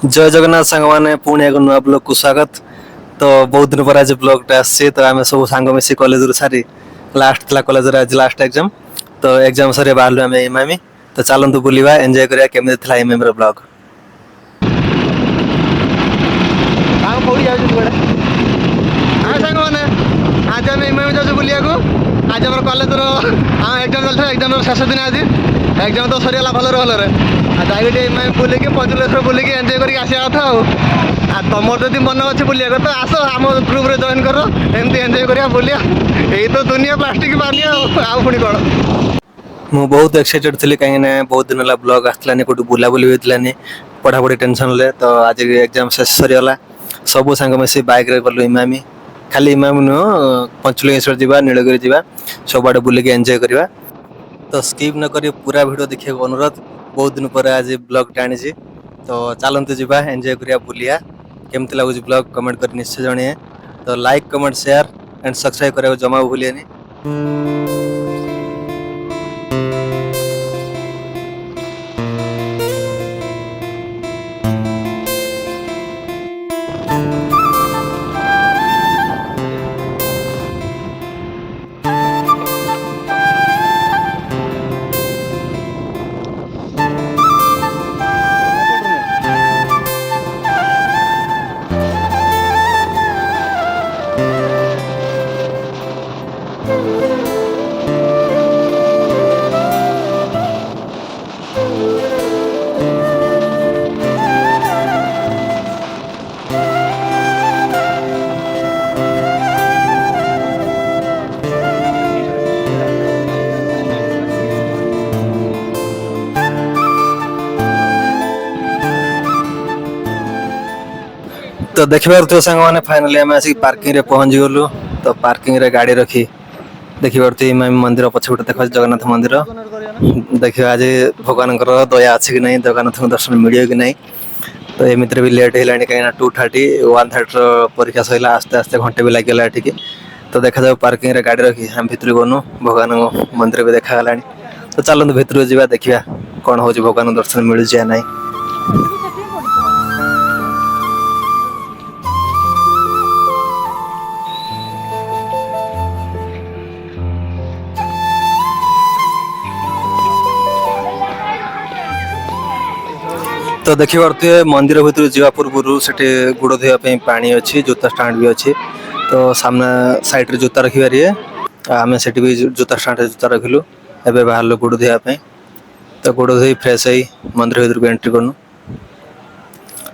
जय जगन्नाथ सांग मैंने पुणी एक नुआ ब्लॉग को स्वागत। तो बहुत दिन पर आज ब्लॉग टा आसी तो आम सब सांग मिसी कॉलेज रू सारी लास्ट थला कॉलेज रे आज लास्ट एग्जाम। तो एग्जाम सरे बाहर आम इमामी तो चलतु बुलवा एंजॉय करिया केमि थला इमामी रो ब्लॉग। सांग मैंने आज आम इमामी जाऊँ बुलिया आज आम कॉलेज एग्जाम चलता एग्जाम शेष दिन आज एग्जाम तो सरीगला भल भलरे जाइए इमामी बुलिकी पंचलेश्वर बुलिकी एंजॉय करके आसा कथा तुम जब मन अच्छे बुलिया तो आस आम ग्रुप रे जॉइन कर एमती एंजॉय करिया बुलिया यही तो दुनिया प्लास्टिक पानी आउे कौन मु बहुत एक्साइटेड थी कहीं बहुत दिन है ब्लॉग आसलानी कौट बुलाबुली होती पढ़ापढ़ी टेंशन ले। तो आज एग्जाम शेष सरीगला सबू सांग मिसी बाइक रे गलु इमामी खाली इमामी नुह पंचलिंगेश्वर जावा नीलगिरी जावा सब आड़े बुलिकी एंजॉय करवा। तो स्किप न करी पूरा वीडियो देखिए अनुरोध। बहुत दिन पर आज ब्लॉग टाणी तो चलते जावा एंजॉय करिया बुलिया केमती लगुच ब्लॉग कमेंट कर निश्चय जनिए। तो like comment share and subscribe करा जमा भूलिए। तो देखिबार तो सांग माने फाइनली आम आसिक पार्किंग रे पहुंच गलु। तो पार्किंग रे गाड़ी रखी देखिबार तो इमामी मंदिर पछे देखा जगन्नाथ मंदिर देखिए आज भगवान दया अच्छी कि नहीं जगन्नाथ दर्शन मिले कि नहीं। तो एमती भी लेट है कहीं 2:30 1:30 परीक्षा सैला आस्ते आस्ते घंटे भी लगे ठीक। तो देखा जाओ पार्किंग रे गाड़ी रखी हम भितर गनु भगवान मंदिर भी देखा। तो चलते भितर जावा देखा कौन हो भगवान दर्शन मिलूँ या नहीं। तो देखी पारे मंदिर भीतर जावा पूर्व से गोड़ धोवाई पानी अच्छी जूता स्टाण्ड भी अच्छी। तो सामना साइड रे जूता रखिपारे आम से भी जूता स्टाण्ड जूता रखिलु एवं बाहर गोड़ धोवाई। तो गोड़ धोई फ्रेश हो मंदिर भीतर को एंट्री करनु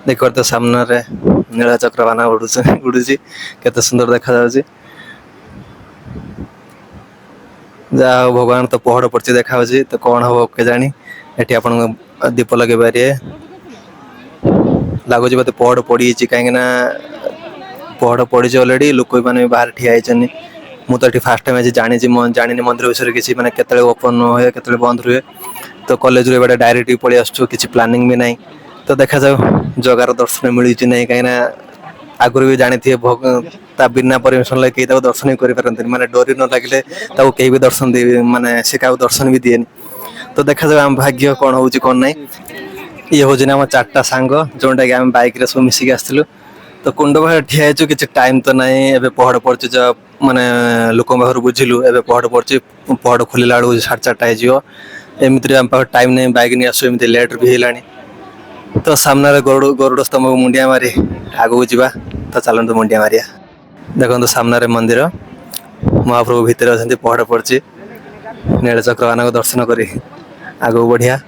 देख तो सामने नीला चक्रबाना उड़ूची केते सुंदर देखा जा भगवान तो पहाड़ पड़ती देखा। तो कौन हम के जानी एटी आप दीप लगे पारे लगुच मत पहाड़ पड़ी कहीं पहाड़ पड़ी अलरेडी लोक मैंने बाहर ठिया मुझे फास्ट टाइम आज जानी जानी मंदिर विषय किसी मैंने केतले ओपन हुए केतले बंद हुए। तो कॉलेज रे डायरेक्ट पलि आसु किसी प्लानिंग भी नहीं। तो देखा जाओ जगार दर्शन मिली नहीं कहीं आगुरी भी जानी थे बिना परमिशन लगे कहीं दर्शन ही करें माने डोरी न लगे कहीं भी दर्शन दे माने से क्या दर्शन भी दिए। तो देखा जाओ आम भाग्य कौन हो कौन नहीं। ये हूँ आम 4टा सांग जोटा कि आम बाइक रे सब मिसिक आसलु। तो कुंड बाहर ठिया कि टाइम तो नहीं एवं पहाड़ पड़े जो माने लोक बाहर बुझिलु एवं पहाड़ पड़े पहाड़ खोलला बेलू 4:30 हो एमती आम पाख टाइम नहीं बाइक नहीं आसु एमती लेट भी है। तो सामने गरुड़ स्तंभ मुंडिया मारी आगू जावा। तो चलते मुंडिया मारिया देखो सामने मंदिर महाप्रभु भितर अच्छा पहाड़ पड़े नीलचक्रबाना को दर्शन कर आगू बढ़िया।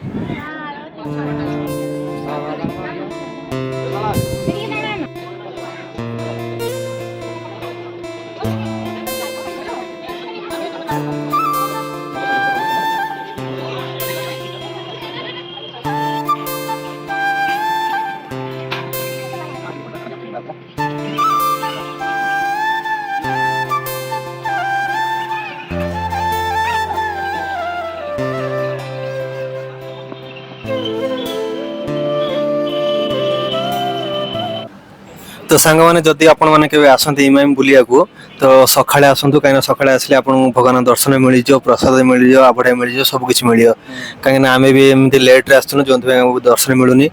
ତ ସାଙ୍ଗମାନେ ଯଦି ଆପଣମାନେ କେବେ ଆସନ୍ତି ଇମାମି ବୁଲିବାକୁ ତ ସକାଳେ ଆସନ୍ତୁ, କାହିଁକିନା ସକାଳେ ଆସିଲେ ଆପଣଙ୍କୁ ଭଗବାନ ଦର୍ଶନ ମିଳିଯିବ, ପ୍ରସାଦ ମିଳିଯିବ, ଆବଢ଼ା ମିଳିଯିବ, ସବୁ କିଛି ମିଳିବ। କାହିଁକିନା ଆମେ ବି ଏମିତି ଲେଟ୍ରେ ଆସିଛୁ ଯେଉଁଥିପାଇଁ ଆମକୁ ଦର୍ଶନ ମିଳୁନି।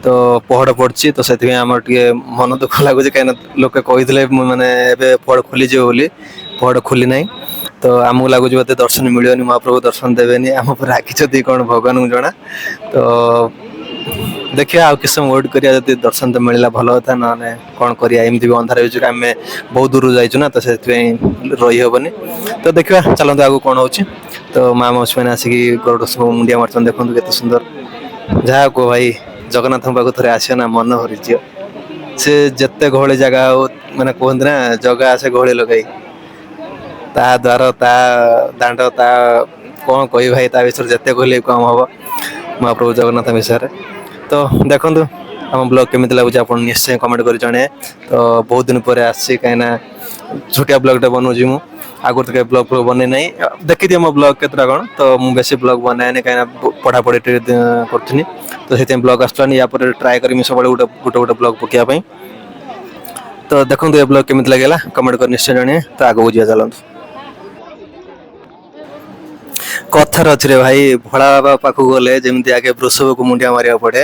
ତ ପହଡ଼ ପଡ଼ିଛି, ତ ସେଥିପାଇଁ ଆମର ଟିକେ ମନ ଦୁଃଖ ଲାଗୁଛି, କାହିଁକିନା ଲୋକେ କହିଥିଲେ ମାନେ ଏବେ ପହଡ଼ ଖୋଲିଯିବ ବୋଲି, ପହଡ଼ ଖୋଲି ନାହିଁ। ତ ଆମକୁ ଲାଗୁଛି ବୋଧେ ଦର୍ଶନ ମିଳିବନି, ମହାପ୍ରଭୁ ଦର୍ଶନ ଦେବେନି, ଆମ ଉପରେ ରାଗିଛନ୍ତି କ'ଣ ଭଗବାନଙ୍କୁ ଜଣା। ତ ଦେଖିବା ଆଉ କିଛି ସମୟ ୱେଟ୍ କରିବା, ଯଦି ଦର୍ଶନ ତ ମିଳିଲା ଭଲ କଥା, ନହେଲେ କ'ଣ କରିବା। ଏମିତି ବି ଅନ୍ଧାର ହେଇଛୁ, ଆମେ ବହୁତ ଦୂରରୁ ଯାଇଛୁ ନା, ତ ସେଥିପାଇଁ ରହିହେବନି। ତ ଦେଖିବା, ଚାଲନ୍ତୁ ଆଗକୁ କ'ଣ ହେଉଛି। ତ ମା ମାଉସୀ ମାନେ ଆସିକି ଗରୁଡ଼ ସବୁ ମୁଣ୍ଡିଆ ମାରୁଛନ୍ତି, ଦେଖନ୍ତୁ କେତେ ସୁନ୍ଦର। ଯାହା କୁହ ଭାଇ, ଜଗନ୍ନାଥଙ୍କ ପାଖକୁ ଥରେ ଆସିବ ନା ମନ ଭରିଯିବ। ସେ ଯେତେ ଗହଳି ଜାଗା ହଉ, ମାନେ କୁହନ୍ତି ନା ଜଗା ଆସେ ଗହଳି ଲଗାଇ। ତା ଦ୍ୱାର, ତା ଦାଣ୍ଡ, ତା କ'ଣ କହିବି ଭାଇ, ତା ବିଷୟରେ ଯେତେ କହିଲେ କମ୍ ହବ ମହାପ୍ରଭୁ ଜଗନ୍ନାଥ ବିଷୟରେ। ତ ଦେଖନ୍ତୁ ଆମ ବ୍ଲଗ କେମିତି ଲାଗୁଛି ଆପଣ ନିଶ୍ଚୟ କମେଣ୍ଟ କରି ଜଣେଇବେ। ତ ବହୁତ ଦିନ ପରେ ଆସିଛି, କାହିଁକିନା ଛୋଟିଆ ବ୍ଲଗଟା ବନାଉଛି ମୁଁ, ଆଗରୁ ତ କେବେ ବ୍ଲଗ ବନେଇ ନାହିଁ। ଦେଖିଦିଏ ମୋ ବ୍ଲଗ କେତେଟା କ'ଣ, ତ ମୁଁ ବେଶୀ ବ୍ଲଗ ବନାଏନି, କାହିଁକିନା ପଢ଼ାପଢ଼ି ଟିକେ କରୁଥିଲି। ତ ସେଥିପାଇଁ ବ୍ଲଗ ଆସୁନି। ୟା ପରେ ଟ୍ରାଏ କରିବି ସବୁବେଳେ ଗୋଟେ ବ୍ଲଗ ପକେଇବା ପାଇଁ। ତ ଦେଖନ୍ତୁ ଏ ବ୍ଲଗ କେମିତି ଲାଗିଲା କମେଣ୍ଟ କରି ନିଶ୍ଚୟ ଜଣେଇବେ। ତ ଆଗକୁ ଯିବା, ଚାଲନ୍ତୁ। କଥାରେ ଅଛି ରେ ଭାଇ, ଭୋଳା ବାବା ପାଖକୁ ଗଲେ ଯେମିତି ଆଗେ ବୃଷଭକୁ ମୁଣ୍ଡିଆ ମାରିବାକୁ ପଡ଼େ,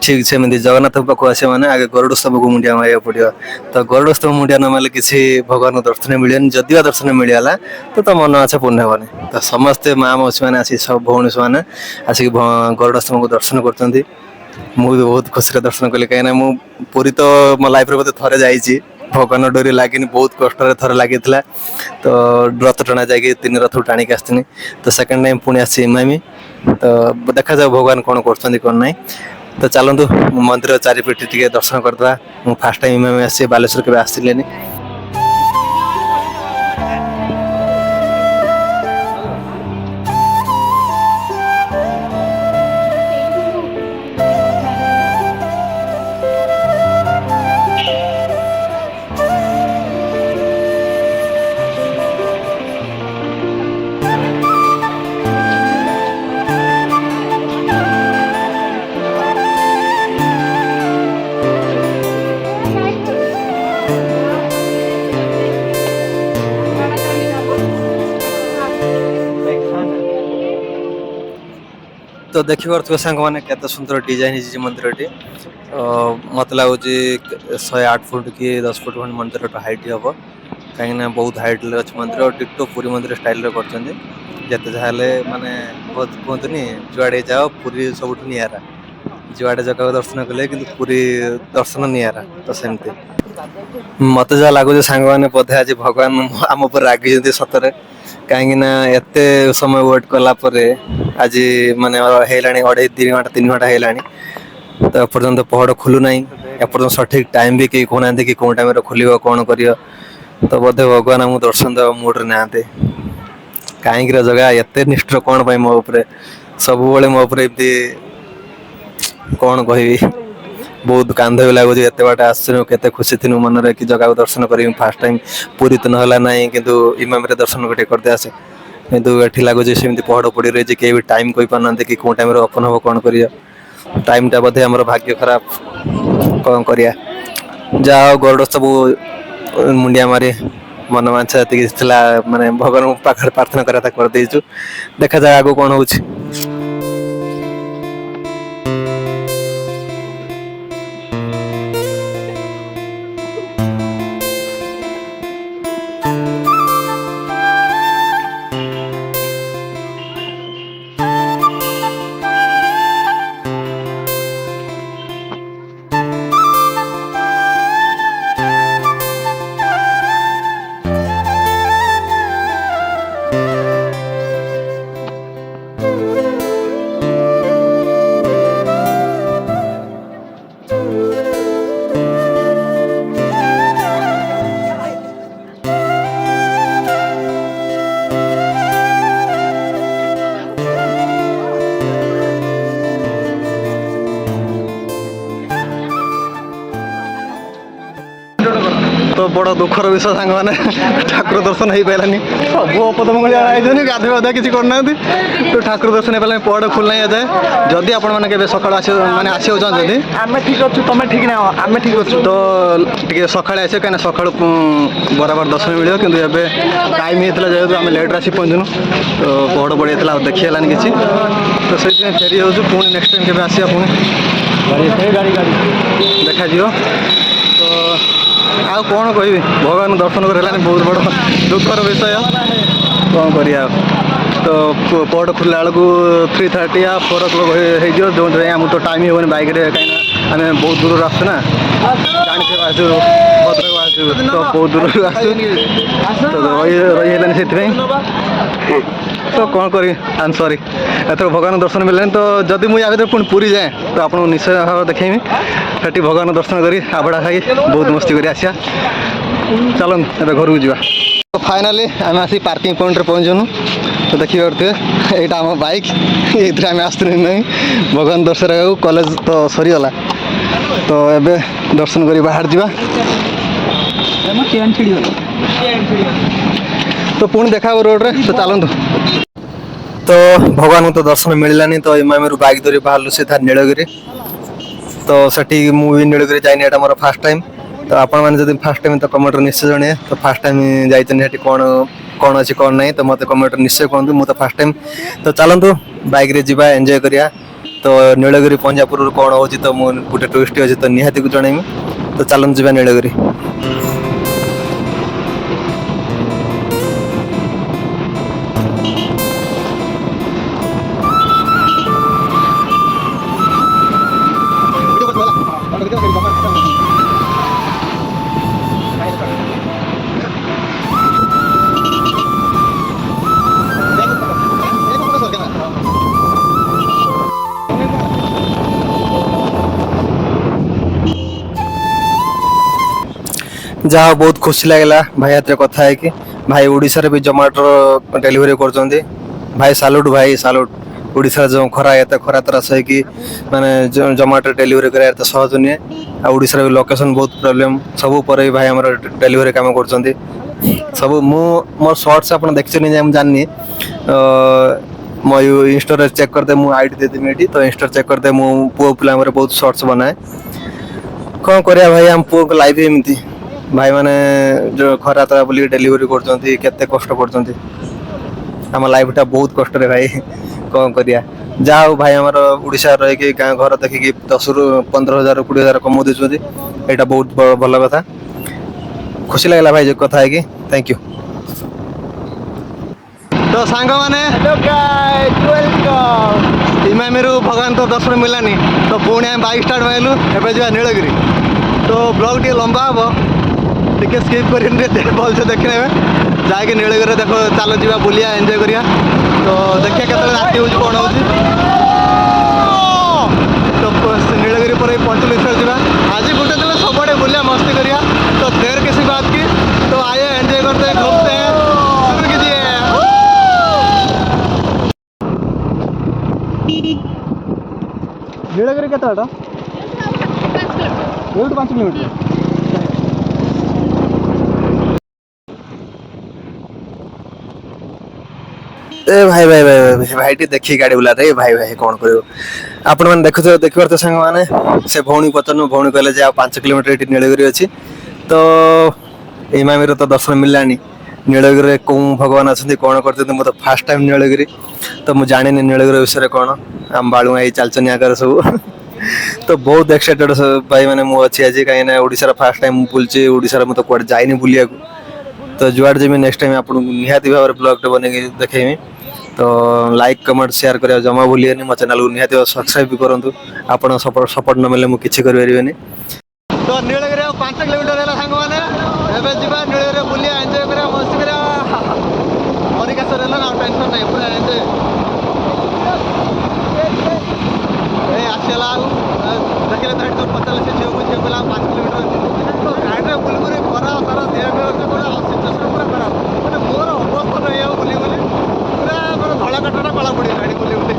ଠିକ୍ ସେମିତି ଜଗନ୍ନାଥଙ୍କ ପାଖକୁ ଆସିବ ମାନେ ଆଗେ ଗରୁଡ଼ ସ୍ତମ୍ଭକୁ ମୁଣ୍ଡିଆ ମାରିବାକୁ ପଡ଼ିବ। ତ ଗରୁଡ଼ ସ୍ତମ୍ଭ ମୁଣ୍ଡିଆ ନ ମାରିଲେ କିଛି ଭଗବାନଙ୍କ ଦର୍ଶନ ମିଳିବନି। ଯଦି ବା ଦର୍ଶନ ମିଳିଗଲା ତ ମନ ଆଶା ପୂର୍ଣ୍ଣ ହେବନି। ତ ସମସ୍ତେ ମା ମାଉସୀ ମାନେ ଆସିକି, ସବୁ ଭଉଣୀ ମାନେ ଆସିକି ଗରୁଡ଼ ସ୍ତମ୍ଭକୁ ଦର୍ଶନ କରୁଛନ୍ତି। ମୁଁ ବି ବହୁତ ଖୁସିରେ ଦର୍ଶନ କଲି, କାହିଁକିନା ମୁଁ ପୁରୀ ତ ମୋ ଲାଇଫରେ ବୋଧେ ଥରେ ଯାଇଛି। ଭଗବାନ ଡୋରି ଲାଗିନି, ବହୁତ କଷ୍ଟରେ ଥରେ ଲାଗିଥିଲା। ତ ରଥ ଟଣା ଯାଇକି 3 ରଥକୁ ଟାଣିକି ଆସିଥିଲି। ତ ସେକେଣ୍ଡ ଟାଇମ୍ ପୁଣି ଆସିଛି ଇମାମି। ତ ଦେଖାଯାଉ ଭଗବାନ କ'ଣ କରୁଛନ୍ତି କ'ଣ ନାହିଁ। ତ ଚାଲନ୍ତୁ ମନ୍ଦିର ଚାରିପିଠି ଟିକେ ଦର୍ଶନ କରିଦେବା। ମୁଁ ଫାଷ୍ଟ ଟାଇମ୍ ଇମାମି ଆସିଛି, ବାଲେଶ୍ୱର କେବେ ଆସିଲେନି। ତ ଦେଖିପାରୁଥିବେ ସାଙ୍ଗମାନେ କେତେ ସୁନ୍ଦର ଡିଜାଇନ୍ ହେଇଛି ମନ୍ଦିରଟି। ମୋତେ ଲାଗୁଛି 108 ଫୁଟ କି 10 ଫୁଟ ଖଣ୍ଡେ ମନ୍ଦିରଟା ହାଇଟ୍ ହେବ, କାହିଁକିନା ବହୁତ ହାଇଟ୍ରେ ଅଛି ମନ୍ଦିର। ଡିଟୋ ପୁରୀ ମନ୍ଦିର ଷ୍ଟାଇଲରେ କରିଛନ୍ତି। ଯେତେ ଯାହା ହେଲେ ମାନେ କୁହନ୍ତୁନି, ଯୁଆଡ଼େ ଯାଅ ପୁରୀ ସବୁଠୁ ନିଆରା। ଯୁଆଡ଼େ ଜଗାକୁ ଦର୍ଶନ କଲେ କିନ୍ତୁ ପୁରୀ ଦର୍ଶନ ନିଆରା। ତ ସେମିତି ମୋତେ ଯାହା ଲାଗୁଛି ସାଙ୍ଗମାନେ ବୋଧେ ଆଜି ଭଗବାନ ଆମ ଉପରେ ରାଗିଛନ୍ତି ସତରେ, କାହିଁକିନା ଏତେ ସମୟ ୱେଟ୍ କଲା ପରେ ଆଜି ମାନେ ହେଇଲାଣି 2.5-3 ଘଣ୍ଟା ହେଇଗଲାଣି, ତ ଏପର୍ଯ୍ୟନ୍ତ ପହଡ଼ ଖୋଲୁନାହିଁ। ଏପର୍ଯ୍ୟନ୍ତ ସଠିକ୍ ଟାଇମ୍ ବି କେହି କହୁନାହାନ୍ତି କି କେଉଁ ଟାଇମ୍ରେ ଖୋଲିବ, କ'ଣ କରିବ। ତ ବୋଧେ ଭଗବାନ ଆମକୁ ଦର୍ଶନ ଦେବା ମୁଡ଼ରେ ନାହାନ୍ତି। କାହିଁକିରେ ଜଗା ଏତେ ନିଷ୍ଠୁର କ'ଣ ପାଇଁ ମୋ ଉପରେ, ସବୁବେଳେ ମୋ ଉପରେ ଏମିତି, କ'ଣ କହିବି। ବହୁତ କାନ୍ଦ ବି ଲାଗୁଛି। ଏତେ ବାଟ ଆସିଛୁ, କେତେ ଖୁସି ଥିଲୁ ମନରେ କି ଜଗାକୁ ଦର୍ଶନ କରିବି ଫାଷ୍ଟ ଟାଇମ୍। ପୁରୀ ତ ନହେଲା ନାହିଁ, କିନ୍ତୁ ଇମାମିରେ ଦର୍ଶନ ଟିକେ କରିଦେଇ ଆସେ। କିନ୍ତୁ ଏଠି ଲାଗୁଛି ସେମିତି ପହଡ଼ ପଡ଼ି ରହିଛି, କେହି ବି ଟାଇମ୍ କହିପାରୁନାହାନ୍ତି କି କେଉଁ ଟାଇମ୍ରେ ଓପନ୍ ହେବ, କ'ଣ କରିବା। ଟାଇମ୍ଟା ବୋଧେ ଆମର ଭାଗ୍ୟ ଖରାପ, କ'ଣ କରିବା। ଯାହା ହଉ ଗରୁଡ଼ ସବୁ ମୁଣ୍ଡିଆ ମାରି ମନ ମାଂସ ଯେତିକି ଥିଲା, ମାନେ ଭଗବାନଙ୍କ ପାଖରେ ପ୍ରାର୍ଥନା କରିବା କଥା କରିଦେଇଛୁ। ଦେଖାଯାଉ ଆଗକୁ କ'ଣ ହେଉଛି। बड़ दुखर विषय सांग मैंने ठाकुर दर्शन हो पारानी सब अपदमंगल आई गाधे बाधा किसी करना तो ठाकुर दर्शन हो पारानी पहाड़ खुलना जाए जदि आपण मैंने सका मैंने आसो चाहते आम ठीक अच्छु तुम ठीक ना आम ठीक अच्छु तो टे सका आस कहीं सका बराबर दर्शन मिले कि टाइम होता जेहतु आम लेट्रे आसी पहुँचनु तो पहाड़ बढ़ी जाता देखी है किसी तो से फेरी हो पुणी नेक्स्ट टाइम के आसा पुणी गाड़ी गाड़ी देखा तो आउ कौन कह भगवान दर्शन कर बहुत बड़ दुखर विषय कौन कर तो पहाड़ खुलला बेलू 3:30 या 4 o'clock हो जो आम तो टाइम होनी बैक कहीं आम बहुत दूर आसुना जानते आसू भद्रक आसू तो बहुत दूर आसू तो रही से तो कौन करी आई एम सॉरी एथर भगवान दर्शन मिले तो जदि मुझे आगे पुणी पूरी जाए तो आपको निश्चय भाव देखेमी सेठी भगवान दर्शन करी आबड़ा खाई बहुत मस्ती करी आसिया चलो ए घर को जा तो फाइनाली आम आसी पार्किंग पॉइंट पहुँचनु तो देखिए यहाँ आम बाइक ये आम आसुनी नहीं भगवान दर्शन कॉलेज तो सरीगला तो एबे दर्शन करी बाहर जा तो पुणी देखा रोड रे तो चलतु तो भगवान को तो दर्शन मिललानी तो इमामी बाइक धरी बाहर सीधा नीलगिरी तो सेठी मुझे नीलगिरी जाइनी एटा मोर फास्ट टाइम तो आपण मैंने जब फास्ट टाइम तो कमेंट निश्चय जन तो फास्ट टाइम जाइए कौन कौन अच्छी कौन नहीं तो मत कमेंट निश्चय कहूँ मुझे तो फास्ट टाइम तो चलतु बाइक रे जीवा एंजॉय करिया तो नीलगिरी पहुंचा पूर्व कौन हो तो मुझे गोटे टूरिस्ट अच्छी तो निहाती को जनइमी तो चलतु जीवा नीलगिरी जहाँ बहुत खुशी लगला भाई हाथ कथा है कि भाई ओडिशा रे भी जोमेटो डेलीवरी कर भाई सालुट भाई सालुट ओडिशा जो खरा एत खरा तरह सही कि माने जोमेटो डेलीवरी करा एत सहज नुहे आ ओडिशा रे लोकेशन बहुत प्रॉब्लम सब पर भाई हमर डेलीवरी काम कर सब मोर शॉर्ट्स आप देखते नहीं जाननी मो इंस्टा चेक करते मुझे आईडी देदेमी ये तो इंस्टा चेक करते मु पुओ पिला बहुत शॉर्ट्स बनाए कौन करिया भाई हम पुओ लाइफ एमती भाई माने जो खरा तरह बोली डेलीवरी करते कष्ट कर लाइफ टा बहुत कष्ट रे भाई कौन करिया जा भाई आमर ओडिशा रही गाँ घर देखिकी 10 ରୁ 15,000 20,000 कमो दे यहाँ बहुत भल कथा खुशी लगला भाई जो कथा है कि थैंक यू तो सांग मैंने इमामी भगवान तो दर्शन मिलानी तो पुणी आम बाइक स्टार्ट मारू एवं जा नीलगिरी तो ब्लॉग टे लंबा हम टे स्किप कर भल से देखने जाकि नीलगिरी देख चलो जा बुलिया एंजॉय करिया तो देखिए केत राति हो कौन हो तो नीलगिरी पर पंचलिश्वर जा आज गोटे दिन सब बुलिया मस्ती करिया तो देर किसी बात की तो आए एंजॉय करते हैं घूमते हैं नीलगिरी के 5 किलोमीटर ए भाई भाई भाई भाई टी देखी गाड़ी बुला रे भाई भाई कौन करो आपण मैंने देखिए तो सांग मैंने से भौणी पचन भौणी कहले जे 5 किलोमीटर ये नीलगिरी अच्छी तो इमामी तो दर्शन मिललानी नीलगिरी कौन भगवान अच्छा कौन करते मुझे फास्ट टाइम नीलगिरी तो मुझे जानी नीलगिरी विषय कौन आम बालू आई चलचन आकर सब तो बहुत एक्साइटेड भाई मैंने मुझे अच्छी आज कहीं ओडिशा फास्ट टाइम बुलचे ओडिशा मुझे कौन जाइनी बुलिया तो जुआड़ जमी नेक्स्ट टाइम आपको निहाती भाव ब्लॉग बन देखेमी तो लाइक कमेंट शेयर करा जमा भूलिए मो चैनल को निहाती सब्सक्राइब भी करूँ आप सपोर्ट न मिले मुझे किसी करें तो नीलगिरी 5 किलोमीटर है सांग मैंने जा नीलगिरी बुलिया एंजॉय करा मस्ती करा हरिकेश्वर है ना टेंशन नहीं पूरा एंजॉय आसला देखिए तो 45 से झील को झील बोला 5 किलोमीटर तो गाड़ी में बुलबुल खरा सारा देह पूरा सिचुएसन पूरा खराब मैंने मोर अवस्था नहीं है बुली बुली पूरा मोर धड़ा कटा कला पड़ी गाड़ी बुली बुली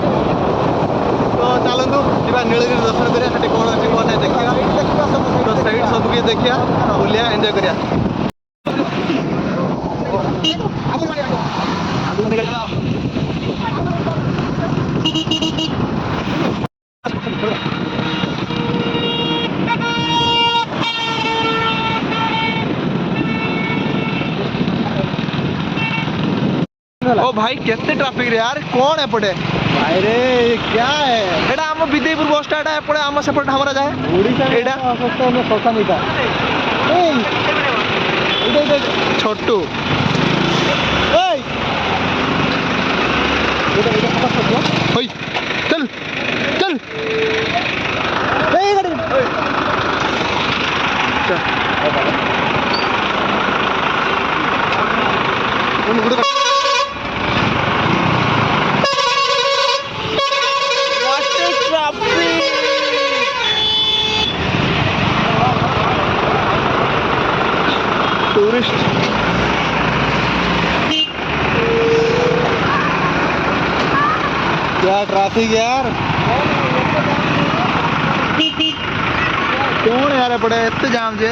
तो चलतु जा नीलगिरी दर्शन करिया कौन अच्छी कौन देखिए तो सैड सबके देखिया बुलिया एंजॉय करिया। भाई केते ट्रैफिक रे यार कौन एपटे भाई रे क्या है एटा हम विदेपुर बस स्टैंड एपटे हम सेपट हमरा जाए ओडिशा में एटा अवस्था में सस्ता नहीं था छोटू होई चल चल टूरिस्ट क्या ट्रैफिक यार कौन यार एपटे एते जाम जे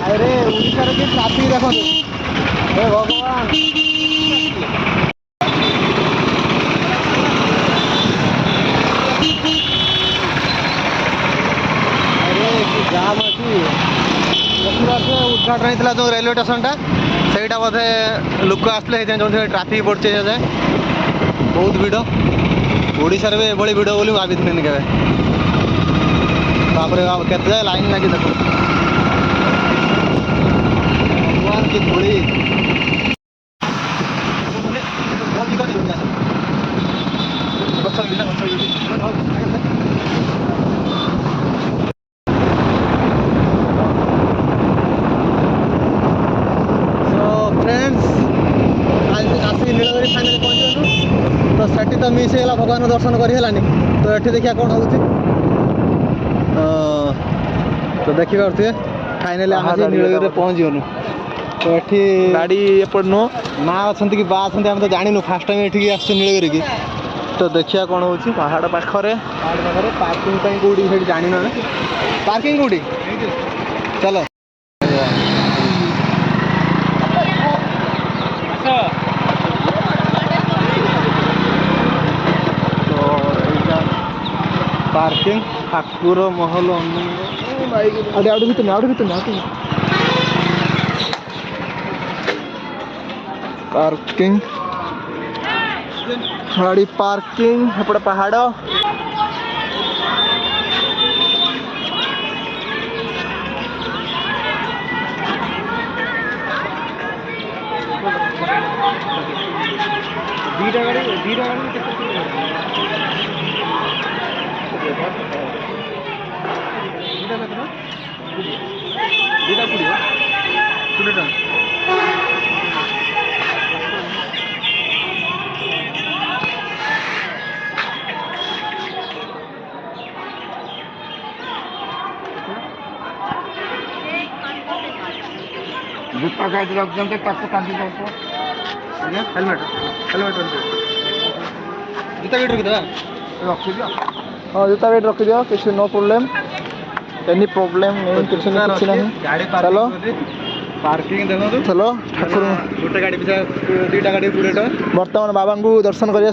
अरे ओडिशा रे ट्रैफिक देखो हे भगवान जाम अच्छी उद्घाटन होता जो रेलवे स्टेशनटा सहीटा बोधे लोक आसले जो ट्राफिक पड़े बहुत भिड़ ओडिशा भी एभली भिड़ बोली भाभी के केते लाइन लगी देख भगवान की धूली नीलगिरी फाइनाली पहुँचलु तो सेठी तो मिस होगा भगवान दर्शन करलानी तो ये देखिए कौन हो तो देखी पारे फाइनाली आम नीलगिरी पहुँचगलु तो ये गाड़ी एपट नो ना अच्छा कि बा अच्छा आम तो जानू फास्ट टाइम ये नीलगिरी की तो देखिए कौन हो पहाड़ पाखे पार्किंग कौटी से जान पार्किंग कौटी चलो पार्किंग ठाकुर महल पार्किंग गाड़ी पार्किंग एपटे पहाड़ दीटा गाड़ी जूता गाड़ी रख देंगे हेलमेट हेलमेट जूता गाड़ी रखी रखी दियो हाँ जूता गाड़ी रखी दियो किसी नो प्रॉब्लम एनी प्रॉब्लम नहीं कुछ नहीं चलो पार्किंग देखो चलो ठाकुर गोटे गाड़ी पिछा दुईटा गाड़ी 20 टका बर्तमान बाबा को दर्शन कर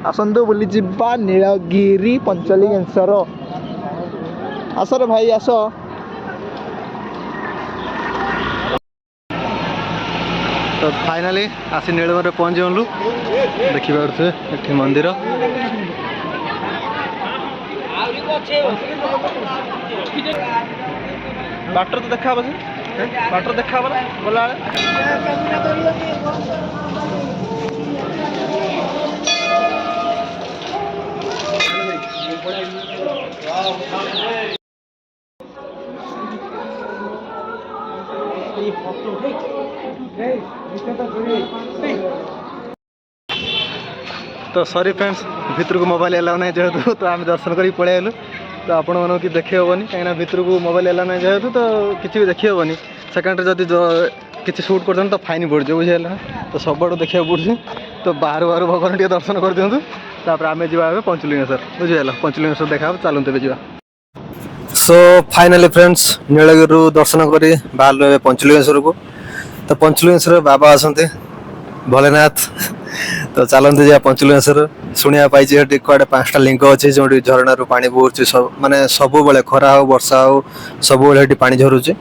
आसतु बुली जा नीलगिरी पंचलिंगेश्वर आस रे भाई आस तो फाइनाली आसी नीलगिरी पहुँचलु देखी पारे ये मंदिर बाटर तो देखा बाटर देखा गला तो सॉरी फ्रेंड्स भितर को मोबाइल एलाउ ना जेहेतु तो आम दर्शन कर पलि आलु तो आपण मन कि देखी हेनी कहीं भितर को मोबाइल एलाउ ना जेहेतु तो किसी भी देखी हेनी सेकेंड जदि किसी शूट कर तो फाइन पड़ जाए बुझेगा तो सब आड़ देखा पड़े तो बाहर बाहर भगवान टे दर्शन कर दिखाँ तापर आम जा पंचलिंगेश्वर बुझेगा पंचलिंगेश्वर देखा चलते भी जा सो फाइनाली फ्रेंड्स नीलगिरी दर्शन कर बाहर पंचलिंगेश्वर को तो पंचलिंगेश्वर बाबा आसते भोलेनाथ तो चलते जा पंचलिंगेश्वर शुणा पाई कड़े 5टा लिंग अच्छे जो झरणार पानी बोर्च सब माने सब बेले खरा हो वर्षा हो सब बेले पानी झरुचे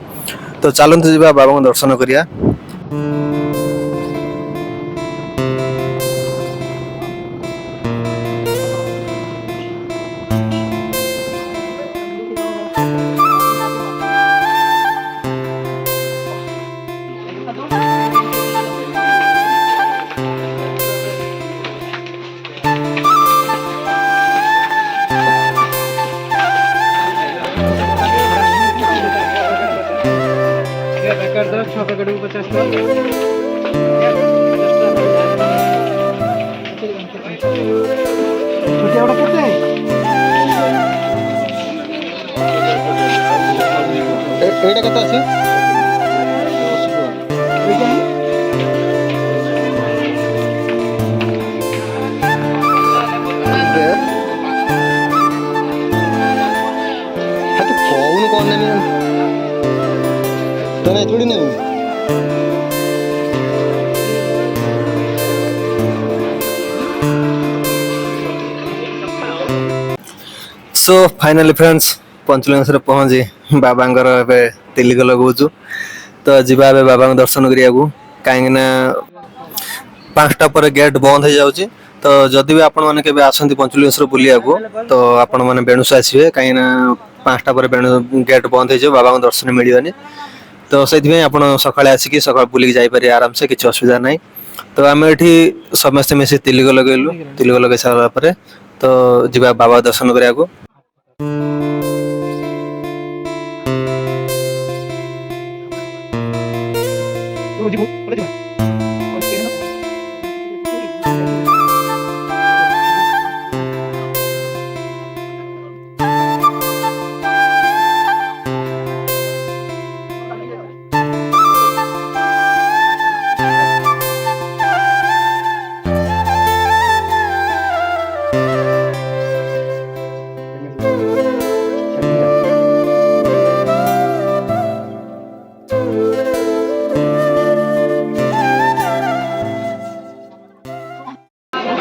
तो चलते जा बाबा दर्शन करिया। এইটা কত আছে କହୁନୁ କଣ ନେବି ତୋର ଏଥୁଡ଼ି ନେବି सो फाइनाली फ्रेंड्स पंचलिंगेश्वर पहुँची बाबांगर ए तिलिक लगौचु तो जीवा बाबा दर्शन करिया कहीं 5टा पर गेट बंद हो जाउची तो जदि भी आपण माने केबे आसंती पंचलिंगेश्वर बुलिया तो आपण माने बेणुस आसीबे कहीं 5टा पर बेणु गेट बंद हो बाबा दर्शन मिलियोनी तो से आपण सकाळे आसिकी सकाळ बुलिक जाई पारे आराम से किछ असुविधा नाही तो आम एठी समस्त मिसी तिलिक लगेलु तिलिक लगे सारा पर तो जीवा बाबा दर्शन करिया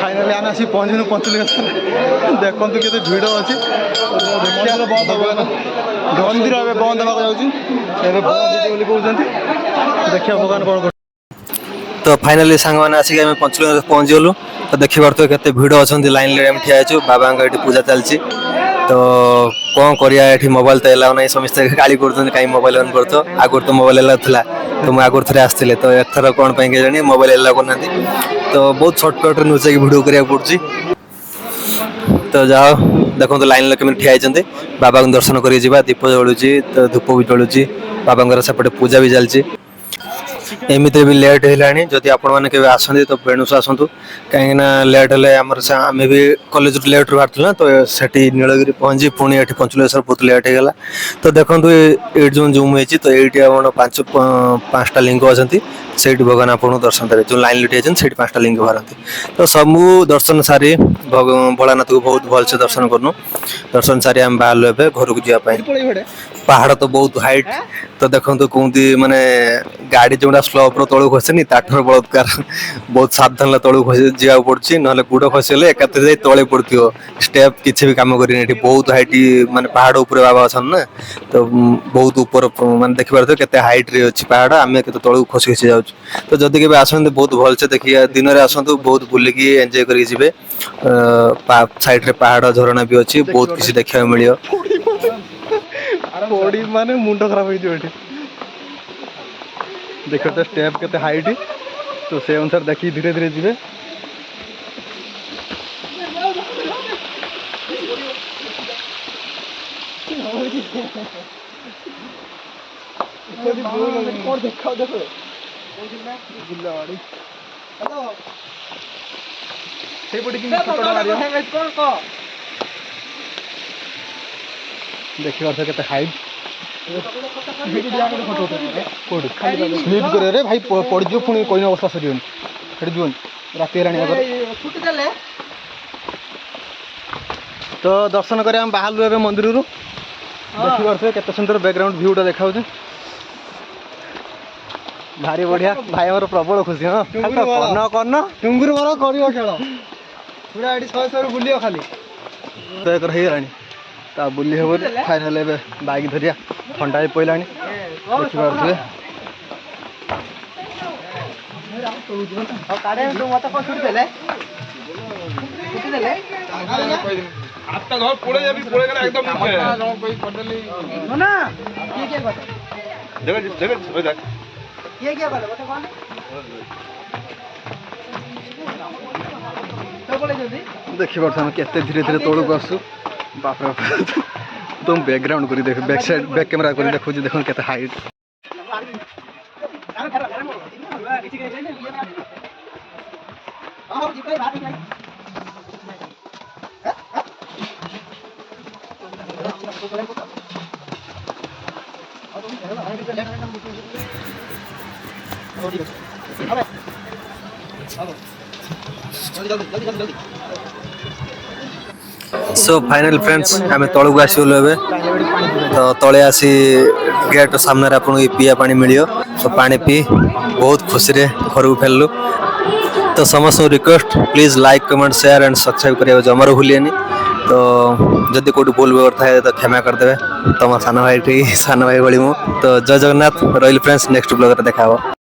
फाइनाली आम आसी पहुँचनु पंचलिंगेश्वर देखु केते भिड़ अच्छी मंदिर ए बंद होगा जाऊँगी कहते देखिए भगवान कौन तो फाइनाली सांग मैंने आसिक पंचलिंगेश्वर पहुँच गलु तो देखी पार्थ के भिड़ अच्छा लाइन ले ठिया बाबा ये पूजा चलती तो कौन करिया मोबाइल तो एलाउ ना समस्त गाड़ी कर कहीं मोबाइल ऑन कर आगुर तो मोबाइल एलाउ था तो मुझे आगुर थे आसते तो एथर कौन जानी मोबाइल एलाउ करना तो बहुत सर्टकट नुचाई भिडियो करा पड़ी तो जाओ देखो लाइन लगे ठिया बाबा को दर्शन कर दीप जलुची तो धूप भी जलुची बाबा सेपटे पूजा भी चलती एमती भी लेट है जदि आपण मैंने केवे आसंती तो बेणुस आसतु कहीं लेट है आम भी कॉलेज लेट बाहर ना तो सेठी नीलगिरी पहुँची पुणी ये पंचलिंगेश्वर बहुत लेट होगा तो देखो ये जो जूम होती तो ये आप 5टा लिंग अच्छा से भगवान आपको दर्शन देते जो लाइन लुटी से 5टा लिंग बाहरती तो सबू दर्शन सारी भोलानाथ को बहुत भलसे दर्शन करनु दर्शन सारी आम बाहर ए घर को जावाई पहाड़ तो बहुत हाइट तो देखो कहते माने गाड़ी जो स्लोप तलू खसे ताठर बलात्कार बहुत सावधान तलू खसी जावाक पड़ी ना गुड़ खसीगले एकाथरे जाए तले पड़ो स्टेप किसी भी कम कर बहुत हाइट माने पहाड़ उपर बाबा अच्छा ना तो बहुत ऊपर माने देखिए केते हाइट रे अच्छी पहाड़ आम के तलू खसी खसी जाऊँ तो जदि के आसते बहुत भलसे देखिए दिन में आसतु बहुत बुलिकी एंजॉय करके जी साइड रे पहाड़ झरणा भी अच्छी बहुत किसी देखा मिले पड़ी माने मुंड खराब हो देखो तो स्टेप के हाइट तो से अनुसार देखिए धीरे धीरे जी देखिए के हाइट स्लीप कर रे भाई पड़ज पुणी कोई अवस्था सर जुन राति तो दर्शन कर बाहर ए मंदिर देखिए केते सुंदर बैकग्राउंड भ्यूटा देखा भारी बढ़िया भाई मोर प्रबल खुशी हाँ कर्ण कर्ण टुंगुर मार करियो खेल पूरा एडी 100 बुलियो खाली तो एक रही रानी ता बुली हेबो फाइनल एबे बाइक धरिया ठंडा ही पइलानी देखि पारथुए काडे तो मत को छुट देले आपका घर पड़े जाबी पड़े गला एकदम नीचे कोई पडली ना ये क्या करता जगह ओए देख ये क्या करता बता कौन तो बोले जल्दी देखि पारथु हम केते धीरे धीरे तोड़ को आसु बाप रे बाप तुम बैकग्राउंड करी देख बैक साइड बैक कैमरा करी देखु जे देखो केते हाइट सो फाइनल फ्रेंड्स आम तौक को आसगलु ए तो तले आसी गेट सामने आपको पीया पानी मिल तो पानी पी बहुत खुशी रे घर को फेरलु तो समस्त request please like comment share and subscribe करने जमार भूलिएनि तो जदि कौट भूल व्यवहार थाए तो क्षमा करदे तुम सान भाई सान भाई भाई मु तो जय जगन्नाथ रही फ्रेंड्स नेक्स्ट ब्लॉग देखा।